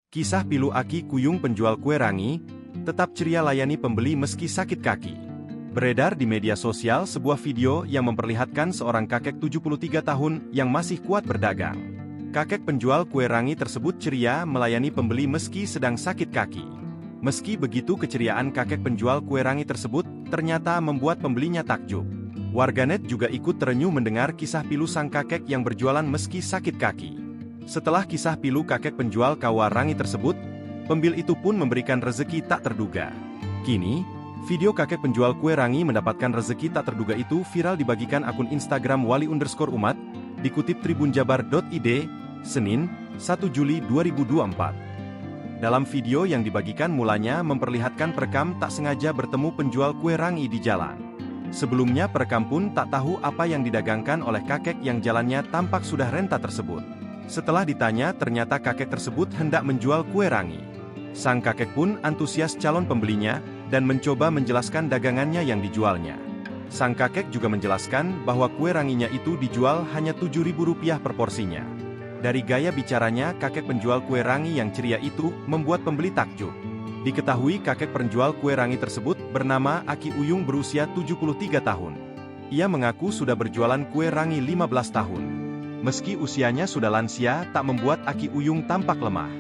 Kisah pilu Aki Kuyung penjual kue rangi, tetap ceria layani pembeli meski sakit kaki. Beredar di media sosial sebuah video yang memperlihatkan seorang kakek 73 tahun yang masih kuat berdagang. Kakek penjual kue rangi tersebut ceria melayani pembeli meski sedang sakit kaki. Meski begitu, keceriaan kakek penjual kue rangi tersebut ternyata membuat pembelinya takjub. Warganet juga ikut terenyuh mendengar kisah pilu sang kakek yang berjualan meski sakit kaki. Setelah kisah pilu kakek penjual kue rangi tersebut, pembeli itu pun memberikan rezeki tak terduga. Kini, video kakek penjual kue rangi mendapatkan rezeki tak terduga itu viral dibagikan akun Instagram wali_umat, dikutip tribunjabar.id, Senin, 1 Juli 2024. Dalam video yang dibagikan mulanya memperlihatkan perekam tak sengaja bertemu penjual kue rangi di jalan. Sebelumnya perekam pun tak tahu apa yang didagangkan oleh kakek yang jalannya tampak sudah renta tersebut. Setelah ditanya, ternyata kakek tersebut hendak menjual kue rangi. Sang kakek pun antusias calon pembelinya, dan mencoba menjelaskan dagangannya yang dijualnya. Sang kakek juga menjelaskan bahwa kue ranginya itu dijual hanya Rp7.000 per porsinya. Dari gaya bicaranya, kakek penjual kue rangi yang ceria itu membuat pembeli takjub. Diketahui kakek penjual kue rangi tersebut bernama Aki Uyung berusia 73 tahun. Ia mengaku sudah berjualan kue rangi 15 tahun. Meski usianya sudah lansia, tak membuat Aki Uyung tampak lemah.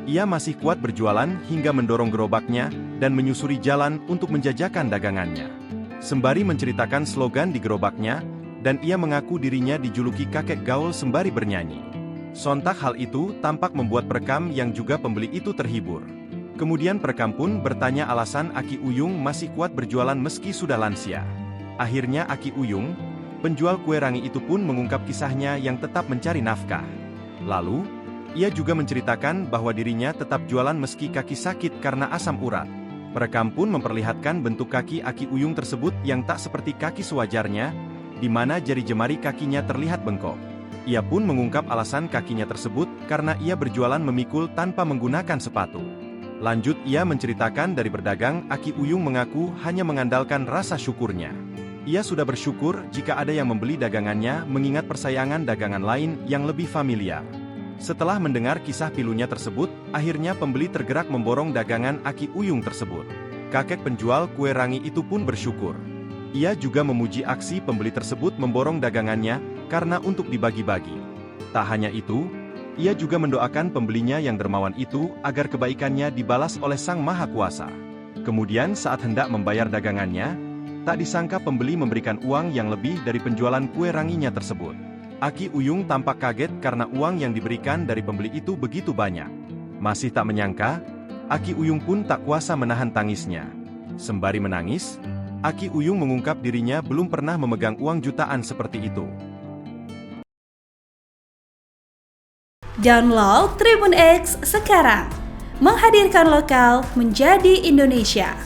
Ia masih kuat berjualan hingga mendorong gerobaknya dan menyusuri jalan untuk menjajakan dagangannya. Sembari menceritakan slogan di gerobaknya, dan ia mengaku dirinya dijuluki kakek gaul sembari bernyanyi. Sontak hal itu tampak membuat perekam yang juga pembeli itu terhibur. Kemudian perekam pun bertanya alasan Aki Uyung masih kuat berjualan meski sudah lansia. Akhirnya Aki Uyung, penjual kue rangi itu pun mengungkap kisahnya yang tetap mencari nafkah. Lalu, ia juga menceritakan bahwa dirinya tetap jualan meski kaki sakit karena asam urat. Perekam pun memperlihatkan bentuk kaki Aki Uyung tersebut yang tak seperti kaki sewajarnya, di mana jari jemari kakinya terlihat bengkok. Ia pun mengungkap alasan kakinya tersebut karena ia berjualan memikul tanpa menggunakan sepatu. Lanjut ia menceritakan dari berdagang, Aki Uyung mengaku hanya mengandalkan rasa syukurnya. Ia sudah bersyukur jika ada yang membeli dagangannya mengingat persayangan dagangan lain yang lebih familiar. Setelah mendengar kisah pilunya tersebut, akhirnya pembeli tergerak memborong dagangan Aki Uyung tersebut. Kakek penjual kue rangi itu pun bersyukur. Ia juga memuji aksi pembeli tersebut memborong dagangannya karena untuk dibagi-bagi. Tak hanya itu, ia juga mendoakan pembelinya yang dermawan itu agar kebaikannya dibalas oleh Sang Maha Kuasa. Kemudian saat hendak membayar dagangannya, tak disangka pembeli memberikan uang yang lebih dari penjualan kue ranginya tersebut. Aki Uyung tampak kaget karena uang yang diberikan dari pembeli itu begitu banyak. Masih tak menyangka, Aki Uyung pun tak kuasa menahan tangisnya. Sembari menangis, Aki Uyung mengungkap dirinya belum pernah memegang uang jutaan seperti itu. Download Tribun X sekarang, menghadirkan lokal menjadi Indonesia.